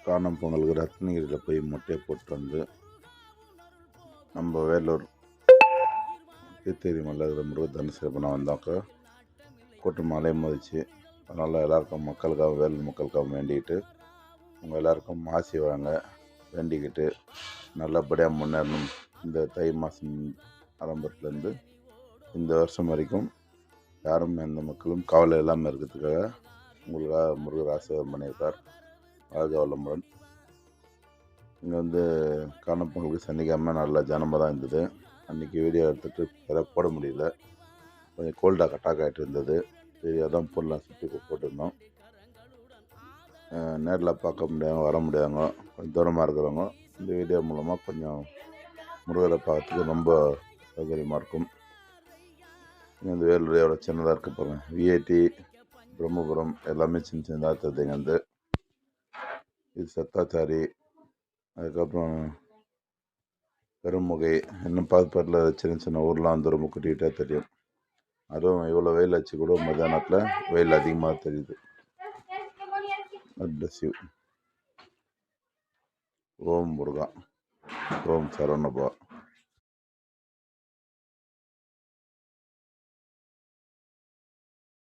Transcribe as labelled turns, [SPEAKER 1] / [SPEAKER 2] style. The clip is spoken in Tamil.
[SPEAKER 1] காணும் பொங்கலுக்கு ரத்னகிரியில் போய் மொட்டையை போட்டு வந்து நம்ம வேலூர் தீர்த்தகிரி மலை முருக தனுசேபனை வந்தாக்கா கூட்டம் மலை மதிச்சு, அதனால் எல்லாருக்கும் மக்களுக்காக வேலூர் மக்களுக்காக வேண்டிக்கிட்டு உங்கள் எல்லாருக்கும் ஆசி வழங்க வேண்டிக்கிட்டு நல்லபடியாக முன்னேறணும். இந்த தை மாதம் ஆரம்பத்துலேருந்து இந்த வருஷம் வரைக்கும் யாரும் எந்த மக்களும் கவலை இல்லாமல் இருக்கிறதுக்காக உங்களுக்காக முருகர் ஆசீர்வாதம் பண்ணியிருக்கார். வாழ்க வளமுடன். இங்கே காணும் பொங்கலுக்கு சனிக்கிழமை நல்ல ஜனமாக தான் இருந்தது. அன்றைக்கி வீடியோ எடுத்துகிட்டு வேற போட முடியல, கொஞ்சம் கோல்டாக அட்டாக் ஆகிட்டு இருந்தது. சரி, அதான் போடலாம் சுற்றி போட்டிருந்தோம். நேரில் பார்க்க முடியாங்க, வர முடியாங்க, கொஞ்சம் தூரமாக இருக்கிறவங்க இந்த வீடியோ மூலமாக கொஞ்சம் முருகரை பார்க்கறதுக்கு ரொம்ப சௌகரியமாக இருக்கும். இந்த வேலூர் எவ்வளோ சின்னதாக இருக்க போகிறேன். விஐடி பிரம்மபுரம் எல்லாமே சின்ன சின்னதாக தெரியுங்க. இது சத்தாச்சாரி, அதுக்கப்புறம் பெருமுகை, இன்னும் பாதுபாட்டில் சின்ன சின்ன ஊர்லாம் ரொம்ப குட்டிக்கிட்டே தெரியும். அதுவும் இவ்வளோ வெயில் வச்சு கூட மத்தியானத்தில் வெயில் அதிகமாக தெரியுது. Bless you. ஓம் முருகா, ஓம் சரவணபா.